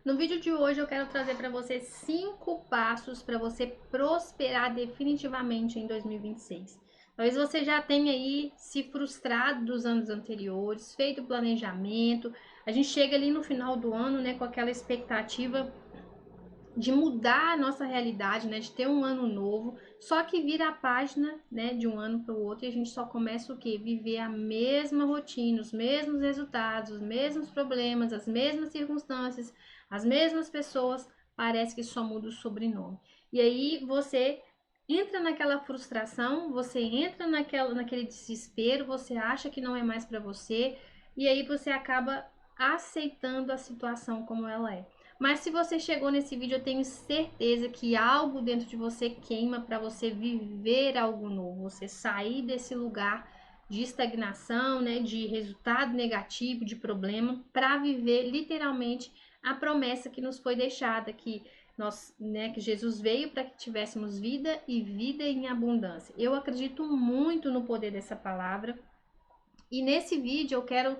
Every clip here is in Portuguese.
No vídeo de hoje eu quero trazer para você 5 passos para você prosperar definitivamente em 2026. Talvez você já tenha aí se frustrado dos anos anteriores, feito planejamento. A gente chega ali no final do ano, né, com aquela expectativa de mudar a nossa realidade, né, de ter um ano novo, só que vira a página, né, de um ano para o outro e a gente só começa o quê? Viver a mesma rotina, os mesmos resultados, os mesmos problemas, as mesmas circunstâncias, as mesmas pessoas, parece que só muda o sobrenome. E aí você entra naquela frustração, você entra naquele desespero, você acha que não é mais para você e aí você acaba aceitando a situação como ela é. Mas se você chegou nesse vídeo, eu tenho certeza que algo dentro de você queima para você viver algo novo, você sair desse lugar de estagnação, né, de resultado negativo, de problema, para viver literalmente a promessa que nos foi deixada, que nós, né, que Jesus veio para que tivéssemos vida e vida em abundância. Eu acredito muito no poder dessa palavra. E nesse vídeo eu quero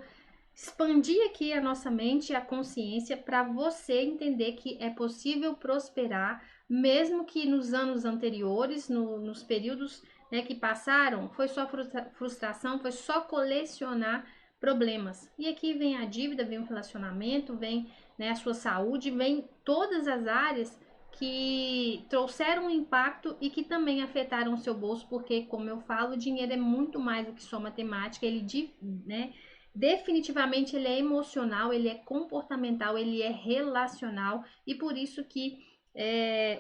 expandir aqui a nossa mente e a consciência para você entender que é possível prosperar, mesmo que nos anos anteriores, nos períodos, né, que passaram, foi só frustração, foi só colecionar problemas. E aqui vem a dívida, vem o relacionamento, vem, né, a sua saúde, vem todas as áreas que trouxeram um impacto e que também afetaram o seu bolso, porque, como eu falo, o dinheiro é muito mais do que só matemática, ele, né, definitivamente ele é emocional, ele é comportamental, ele é relacional e por isso que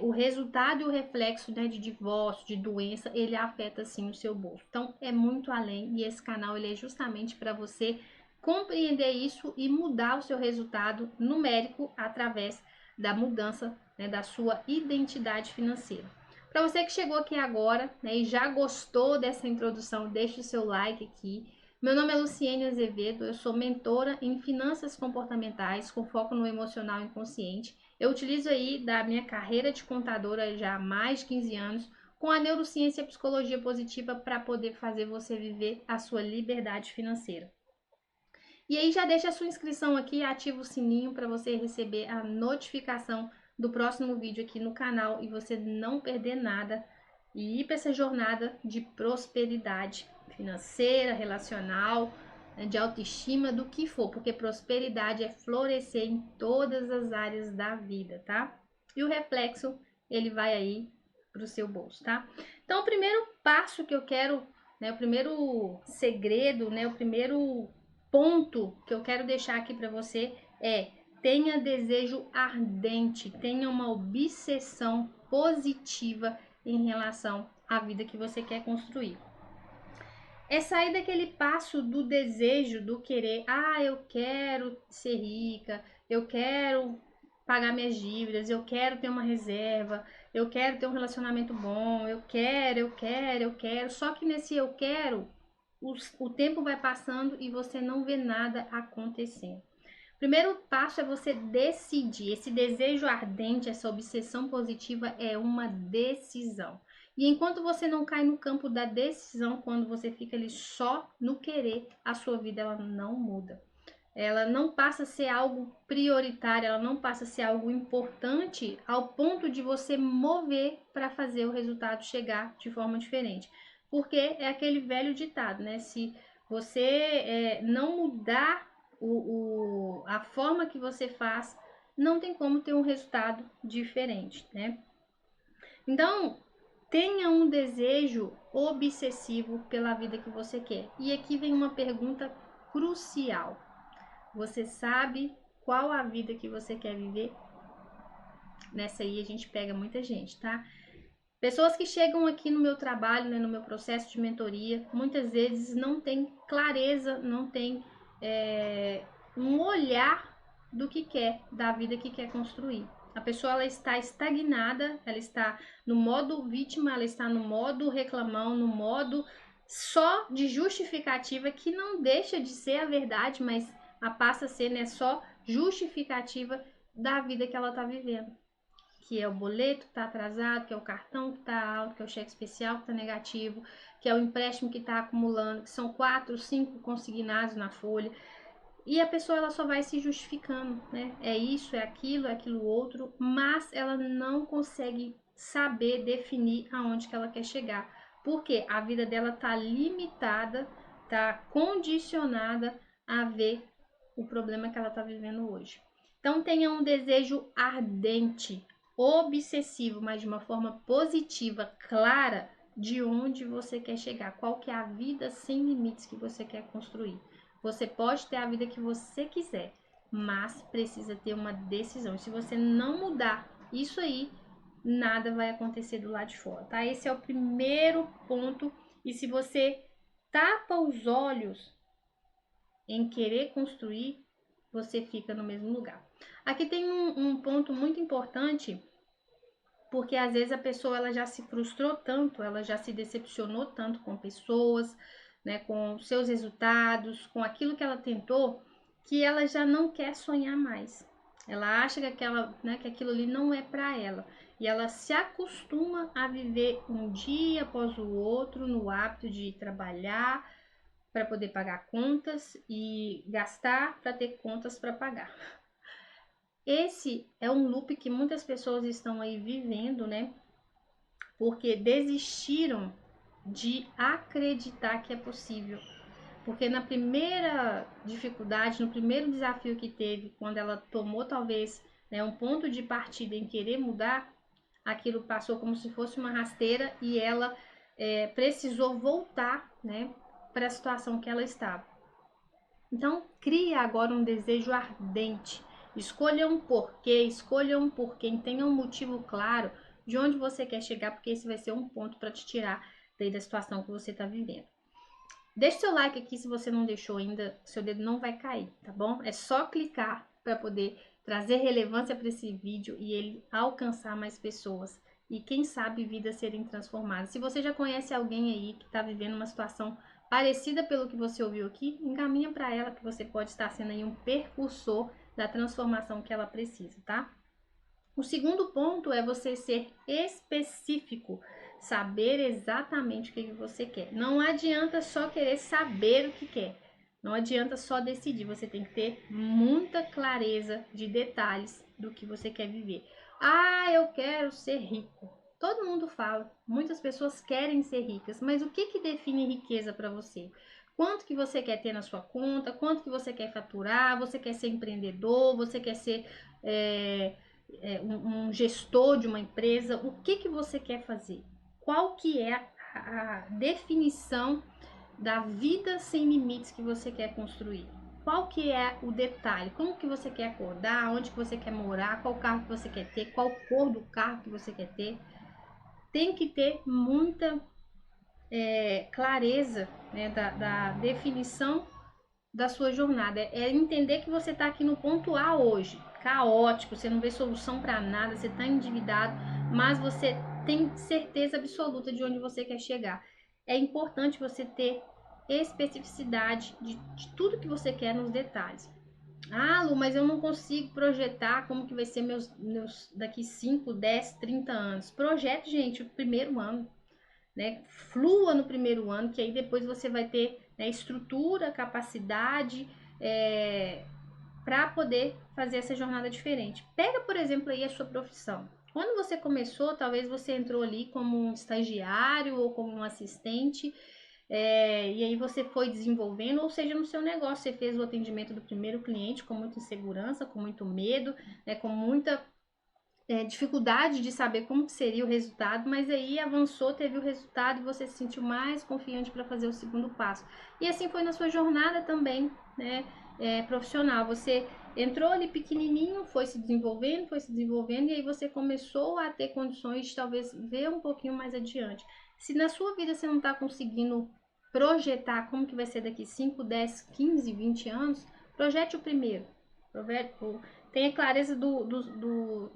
o resultado e o reflexo, né, de divórcio, de doença, ele afeta sim o seu bolso. Então é muito além e esse canal ele é justamente para você compreender isso e mudar o seu resultado numérico através da mudança, né, da sua identidade financeira. Para você que chegou aqui agora, né, e já gostou dessa introdução, deixe o seu like aqui. Meu nome é Luciene Azevedo, eu sou mentora em finanças comportamentais com foco no emocional inconsciente. Eu utilizo aí da minha carreira de contadora já há mais de 15 anos com a neurociência e a psicologia positiva para poder fazer você viver a sua liberdade financeira. E aí já deixa a sua inscrição aqui, ativa o sininho para você receber a notificação do próximo vídeo aqui no canal e você não perder nada e ir para essa jornada de prosperidade financeira, relacional, de autoestima, do que for, porque prosperidade é florescer em todas as áreas da vida, tá? E o reflexo, ele vai aí para o seu bolso, tá? Então, o primeiro passo que eu quero, né, o primeiro segredo, né, o primeiro ponto que eu quero deixar aqui para você é: tenha desejo ardente, tenha uma obsessão positiva em relação à vida que você quer construir. É sair daquele passo do desejo, do querer, eu quero ser rica, eu quero pagar minhas dívidas, eu quero ter uma reserva, eu quero ter um relacionamento bom, eu quero. Só que nesse eu quero, o tempo vai passando e você não vê nada acontecendo. Primeiro passo é você decidir. Esse desejo ardente, essa obsessão positiva é uma decisão. E enquanto você não cai no campo da decisão, quando você fica ali só no querer, a sua vida ela não muda. Ela não passa a ser algo prioritário, ela não passa a ser algo importante ao ponto de você mover para fazer o resultado chegar de forma diferente. Porque é aquele velho ditado, né? Se você não mudar a forma que você faz, não tem como ter um resultado diferente, né? Então, tenha um desejo obsessivo pela vida que você quer. E aqui vem uma pergunta crucial. Você sabe qual a vida que você quer viver? Nessa aí a gente pega muita gente, tá? Pessoas que chegam aqui no meu trabalho, né, no meu processo de mentoria, muitas vezes não tem clareza, não tem um olhar do que quer, da vida que quer construir. A pessoa ela está estagnada, ela está no modo vítima, ela está no modo reclamão, no modo só de justificativa, que não deixa de ser a verdade, mas passa a ser, né, só justificativa da vida que ela está vivendo. Que é o boleto que está atrasado, que é o cartão que está alto, que é o cheque especial que está negativo, que é o empréstimo que está acumulando, que são 4, 5 consignados na folha. E a pessoa ela só vai se justificando, né? É isso, é aquilo outro, mas ela não consegue saber definir aonde que ela quer chegar. Porque a vida dela tá limitada, tá condicionada a ver o problema que ela tá vivendo hoje. Então tenha um desejo ardente, obsessivo, mas de uma forma positiva, clara, de onde você quer chegar, qual que é a vida sem limites que você quer construir. Você pode ter a vida que você quiser, mas precisa ter uma decisão. E se você não mudar isso aí, nada vai acontecer do lado de fora, tá? Esse é o primeiro ponto. E se você tapa os olhos em querer construir, você fica no mesmo lugar. Aqui tem um ponto muito importante, porque às vezes a pessoa ela já se frustrou tanto, ela já se decepcionou tanto com pessoas, né, com seus resultados, com aquilo que ela tentou, que ela já não quer sonhar mais. Ela acha que que aquilo ali não é para ela. E ela se acostuma a viver um dia após o outro no hábito de trabalhar para poder pagar contas e gastar para ter contas para pagar. Esse é um loop que muitas pessoas estão aí vivendo, né? Porque desistiram de acreditar que é possível. Porque na primeira dificuldade, no primeiro desafio que teve, quando ela tomou talvez, né, um ponto de partida em querer mudar, aquilo passou como se fosse uma rasteira e ela precisou voltar, né, para a situação que ela estava. Então, cria agora um desejo ardente. Escolha um porquê, tenha um motivo claro de onde você quer chegar, porque esse vai ser um ponto para te tirar daí da situação que você está vivendo. Deixe seu like aqui se você não deixou ainda, seu dedo não vai cair, tá bom? É só clicar para poder trazer relevância para esse vídeo e ele alcançar mais pessoas. E quem sabe vidas serem transformadas. Se você já conhece alguém aí que está vivendo uma situação parecida pelo que você ouviu aqui, encaminha para ela que você pode estar sendo aí um percursor da transformação que ela precisa, tá? O segundo ponto é você ser específico, saber exatamente o que você quer. Não adianta só querer saber o que quer. Não adianta só decidir, você tem que ter muita clareza de detalhes do que você quer viver. Ah, eu quero ser rico. Todo mundo fala, muitas pessoas querem ser ricas, mas o que define riqueza para você? Quanto que você quer ter na sua conta? Quanto que você quer faturar? Você quer ser empreendedor? Você quer ser um gestor de uma empresa? O que você quer fazer? Qual que é a definição da vida sem limites que você quer construir? Qual que é o detalhe? Como que você quer acordar? Onde que você quer morar? Qual carro que você quer ter? Qual cor do carro que você quer ter? Tem que ter muita clareza, né, da definição da sua jornada. É entender que você está aqui no ponto A hoje, caótico, você não vê solução para nada, você está endividado, mas você tem certeza absoluta de onde você quer chegar. É importante você ter especificidade de tudo que você quer nos detalhes. Ah, Lu, mas eu não consigo projetar como que vai ser meus daqui 5, 10, 30 anos. Projete, gente, o primeiro ano, né? Flua no primeiro ano, que aí depois você vai ter, né, estrutura, capacidade para poder fazer essa jornada diferente. Pega, por exemplo, aí a sua profissão. Quando você começou, talvez você entrou ali como um estagiário ou como um assistente, e aí você foi desenvolvendo, ou seja, no seu negócio você fez o atendimento do primeiro cliente com muita insegurança, com muito medo, né, com muita dificuldade de saber como seria o resultado, mas aí avançou, teve o resultado e você se sentiu mais confiante para fazer o segundo passo. E assim foi na sua jornada também, né, profissional. Você entrou ali pequenininho, foi se desenvolvendo e aí você começou a ter condições de talvez ver um pouquinho mais adiante. Se na sua vida você não está conseguindo projetar como que vai ser daqui 5, 10, 15, 20 anos, projete o primeiro. Tenha clareza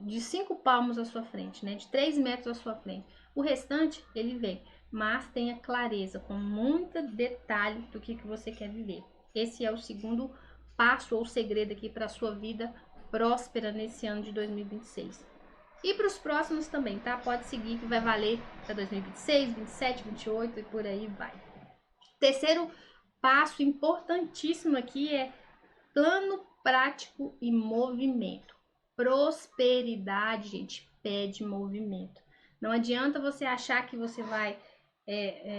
de 5 palmos à sua frente, né? De 3 metros à sua frente. O restante, ele vem. Mas tenha clareza, com muito detalhe do que você quer viver. Esse é o segundo passo ou segredo aqui para a sua vida próspera nesse ano de 2026. E para os próximos também, tá? Pode seguir que vai valer para 2026, 27, 28 e por aí vai. Terceiro passo importantíssimo aqui é plano prático e movimento. Prosperidade, gente, pede movimento. Não adianta você achar que você vai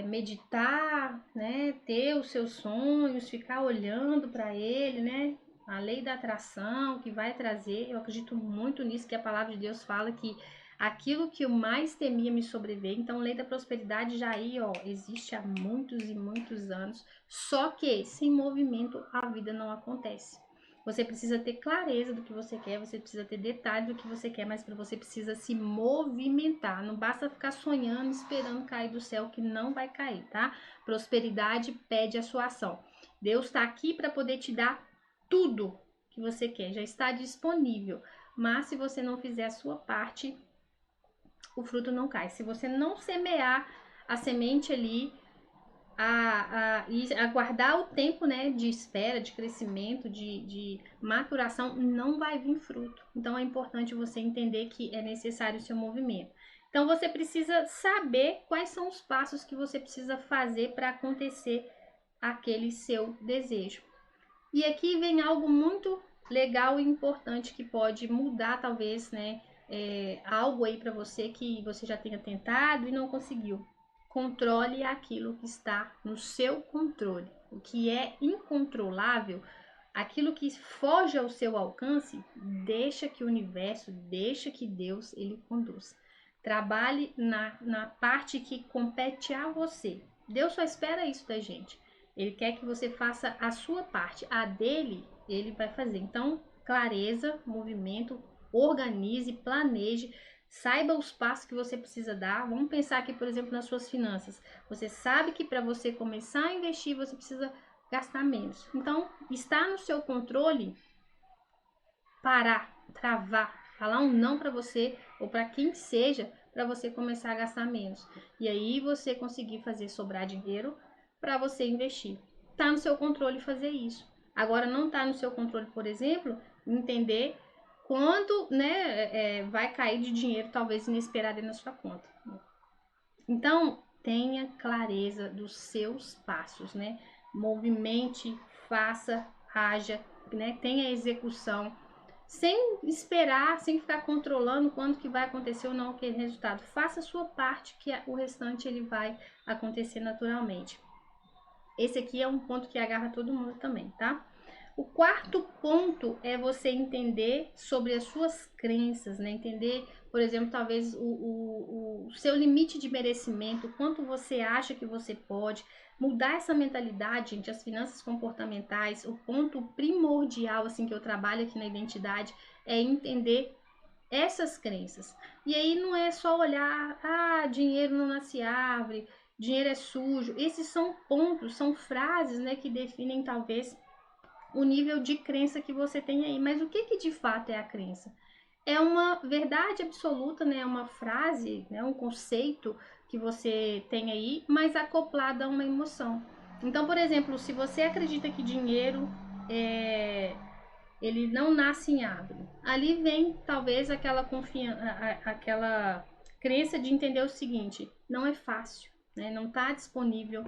meditar, né, ter os seus sonhos, ficar olhando para ele, né, a lei da atração que vai trazer. Eu acredito muito nisso, que a palavra de Deus fala que aquilo que eu mais temia me sobreveio. Então, lei da prosperidade já aí, ó, existe há muitos e muitos anos. Só que sem movimento a vida não acontece. Você precisa ter clareza do que você quer, você precisa ter detalhe do que você quer, mas você precisa se movimentar. Não basta ficar sonhando, esperando cair do céu, que não vai cair, tá? Prosperidade pede a sua ação. Deus está aqui para poder te dar tudo que você quer, já está disponível. Mas se você não fizer a sua parte, o fruto não cai. Se você não semear a semente ali, e aguardar o tempo, né, de espera, de crescimento, de maturação, não vai vir fruto. Então é importante você entender que é necessário o seu movimento. Então você precisa saber quais são os passos que você precisa fazer para acontecer aquele seu desejo. E aqui vem algo muito legal e importante que pode mudar, talvez, né, algo aí para você que você já tenha tentado e não conseguiu. Controle aquilo que está no seu controle. O que é incontrolável, aquilo que foge ao seu alcance, deixa que o universo, deixa que Deus ele conduz. Trabalhe na parte que compete a você. Deus só espera isso da gente. Ele quer que você faça a sua parte. A dele, ele vai fazer. Então, clareza, movimento, organize, planeje. Saiba os passos que você precisa dar. Vamos pensar aqui, por exemplo, nas suas finanças. Você sabe que para você começar a investir, você precisa gastar menos. Então, está no seu controle parar, travar, falar um não para você ou para quem seja, para você começar a gastar menos. E aí você conseguir fazer sobrar dinheiro para você investir. Está no seu controle fazer isso. Agora, não está no seu controle, por exemplo, entender quanto, né, vai cair de dinheiro, talvez inesperado na sua conta. Então, tenha clareza dos seus passos, né? Movimente, faça, haja, né? Tenha execução, sem esperar, sem ficar controlando quando que vai acontecer ou não aquele resultado. Faça a sua parte, que o restante ele vai acontecer naturalmente. Esse aqui é um ponto que agarra todo mundo também, tá? O quarto ponto é você entender sobre as suas crenças, né? Entender, por exemplo, talvez o seu limite de merecimento, quanto você acha que você pode. Mudar essa mentalidade, gente, as finanças comportamentais, o ponto primordial, assim, que eu trabalho aqui na identidade, é entender essas crenças. E aí não é só olhar, dinheiro não nasce árvore, dinheiro é sujo. Esses são pontos, são frases, né, que definem talvez o nível de crença que você tem aí. Mas o que de fato é a crença? É uma verdade absoluta, né? É uma frase, né? Um conceito que você tem aí, mas acoplada a uma emoção. Então, por exemplo, se você acredita que dinheiro ele não nasce em árvore, ali vem talvez aquela confiança, aquela crença de entender o seguinte: não é fácil. Né? Não está disponível,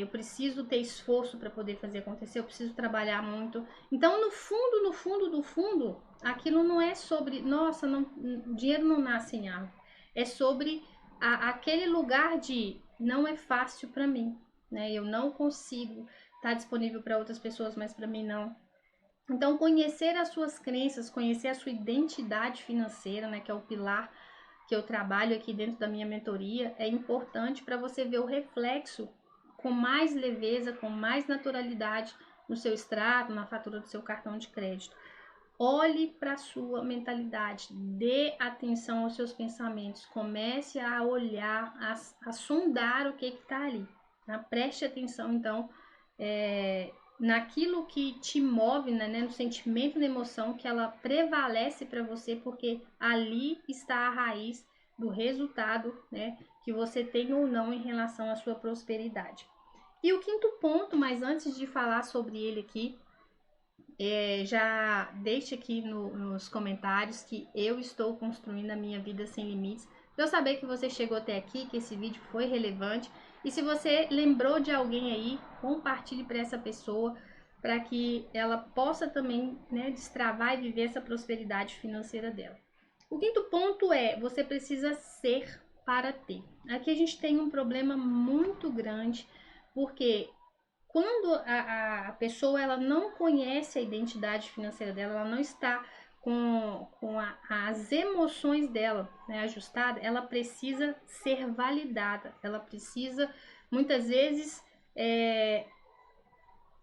eu preciso ter esforço para poder fazer acontecer, eu preciso trabalhar muito. Então, no fundo, no fundo do fundo, aquilo não é sobre, nossa, dinheiro não nasce em árvore. É sobre aquele lugar de não é fácil para mim, né? Eu não consigo estar disponível para outras pessoas, mas para mim não. Então, conhecer as suas crenças, conhecer a sua identidade financeira, né, que é o pilar que eu trabalho aqui dentro da minha mentoria, é importante para você ver o reflexo com mais leveza, com mais naturalidade no seu extrato, na fatura do seu cartão de crédito. Olhe para a sua mentalidade, dê atenção aos seus pensamentos, comece a olhar, a sondar o que está ali. Tá? Preste atenção, então, naquilo que te move, né, no sentimento, na emoção, que ela prevalece para você, porque ali está a raiz do resultado, né, que você tem ou não em relação à sua prosperidade. E o quinto ponto, mas antes de falar sobre ele aqui, já deixe aqui nos comentários que eu estou construindo a minha vida sem limites. Para eu saber que você chegou até aqui, que esse vídeo foi relevante. E se você lembrou de alguém aí, compartilhe para essa pessoa. para que ela possa também, né, destravar e viver essa prosperidade financeira dela. O quinto ponto é, você precisa ser para ter. Aqui a gente tem um problema muito grande, porque quando a pessoa ela não conhece a identidade financeira dela, ela não está com as emoções dela, né, ajustadas, ela precisa ser validada, ela precisa muitas vezes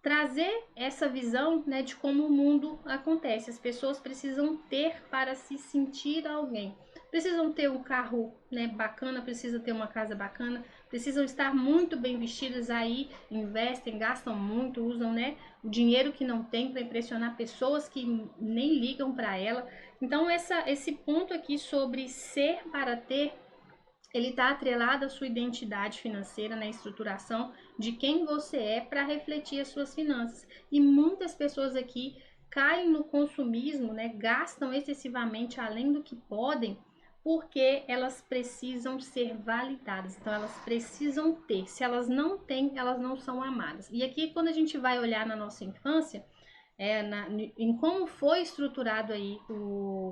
trazer essa visão, né, de como o mundo acontece. As pessoas precisam ter para se sentir alguém. Precisam ter um carro, né, bacana, precisam ter uma casa bacana, precisam estar muito bem vestidas, aí investem, gastam muito, usam, né, o dinheiro que não tem para impressionar pessoas que nem ligam para ela. Então esse ponto aqui sobre ser para ter, ele está atrelado à sua identidade financeira, na, né, estruturação de quem você é para refletir as suas finanças. E muitas pessoas aqui caem no consumismo, né, gastam excessivamente além do que podem, porque elas precisam ser validadas. Então elas precisam ter. Se elas não têm, elas não são amadas. E aqui quando a gente vai olhar na nossa infância, em como foi estruturado aí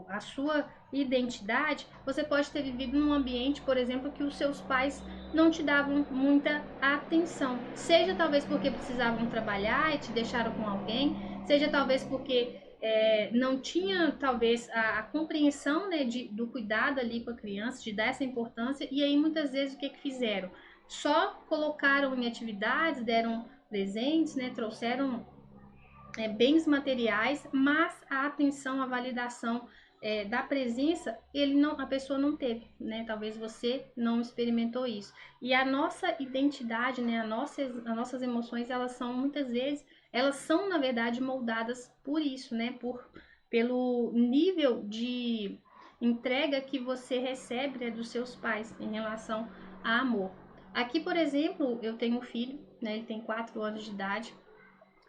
a sua identidade, você pode ter vivido num ambiente, por exemplo, que os seus pais não te davam muita atenção. Seja talvez porque precisavam trabalhar e te deixaram com alguém, seja talvez porque não tinha talvez a compreensão, né, do cuidado ali com a criança, de dar essa importância, e aí muitas vezes o que fizeram? Só colocaram em atividades, deram presentes, né, trouxeram bens materiais, mas a atenção, a validação da presença, a pessoa não teve, né? Talvez você não experimentou isso. E a nossa identidade, né? As nossas emoções, elas são muitas vezes, elas são na verdade moldadas por isso, né? Pelo nível de entrega que você recebe, né, dos seus pais em relação a amor. Aqui, por exemplo, eu tenho um filho, né? Ele tem 4 anos de idade.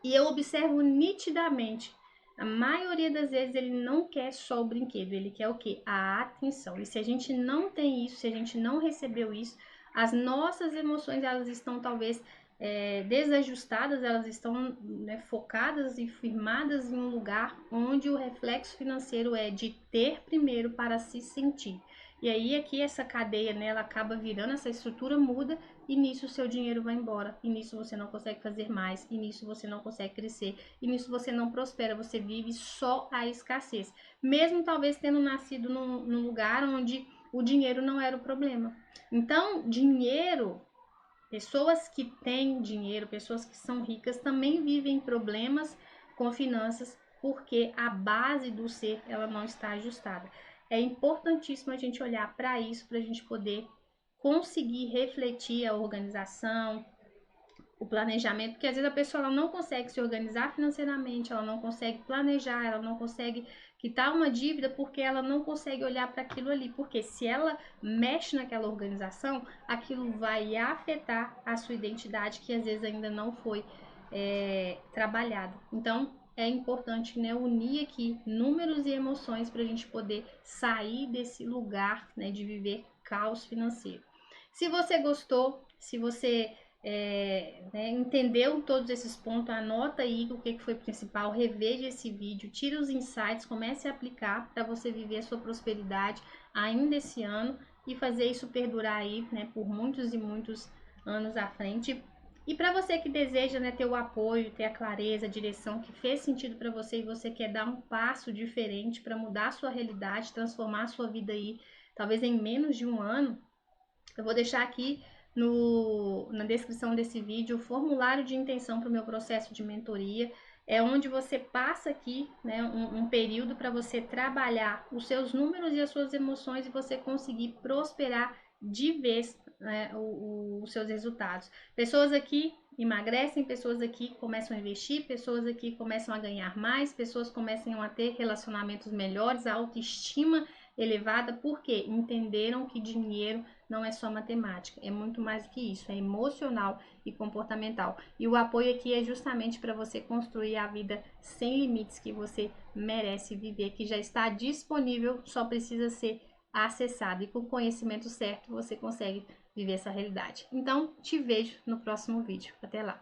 E eu observo nitidamente, a maioria das vezes ele não quer só o brinquedo, ele quer o quê? A atenção. E se a gente não tem isso, se a gente não recebeu isso, as nossas emoções, elas estão talvez desajustadas, elas estão, né, focadas e firmadas em um lugar onde o reflexo financeiro é de ter primeiro para se sentir. E aí aqui essa cadeia, né, ela acaba virando, essa estrutura muda, e nisso o seu dinheiro vai embora, e nisso você não consegue fazer mais, e nisso você não consegue crescer, e nisso você não prospera, você vive só a escassez, mesmo talvez tendo nascido num lugar onde o dinheiro não era o problema. Então, dinheiro, pessoas que têm dinheiro, pessoas que são ricas também vivem problemas com finanças, porque a base do ser, ela não está ajustada. É importantíssimo a gente olhar para isso, para a gente poder conseguir refletir a organização, o planejamento, porque às vezes a pessoa ela não consegue se organizar financeiramente, ela não consegue planejar, ela não consegue quitar uma dívida porque ela não consegue olhar para aquilo ali, porque se ela mexe naquela organização, aquilo vai afetar a sua identidade, que às vezes ainda não foi trabalhada. Então é importante, né, unir aqui números e emoções para a gente poder sair desse lugar, né, de viver caos financeiro. Se você gostou, se você né, entendeu todos esses pontos, anota aí o que foi principal, reveja esse vídeo, tira os insights, comece a aplicar para você viver a sua prosperidade ainda esse ano e fazer isso perdurar aí, né, por muitos e muitos anos à frente. E para você que deseja, né, ter o apoio, ter a clareza, a direção que fez sentido para você e você quer dar um passo diferente para mudar a sua realidade, transformar a sua vida aí, talvez em menos de um ano, eu vou deixar aqui na descrição desse vídeo o formulário de intenção para o meu processo de mentoria. É onde você passa aqui, né, um período para você trabalhar os seus números e as suas emoções e você conseguir prosperar de vez, né, os seus resultados. Pessoas aqui emagrecem, pessoas aqui começam a investir, pessoas aqui começam a ganhar mais, pessoas começam a ter relacionamentos melhores, a autoestima elevada, porque entenderam que dinheiro não é só matemática, é muito mais do que isso, é emocional e comportamental. E o apoio aqui é justamente para você construir a vida sem limites que você merece viver, que já está disponível, só precisa ser acessado. E com o conhecimento certo, você consegue viver essa realidade. Então, te vejo no próximo vídeo. Até lá!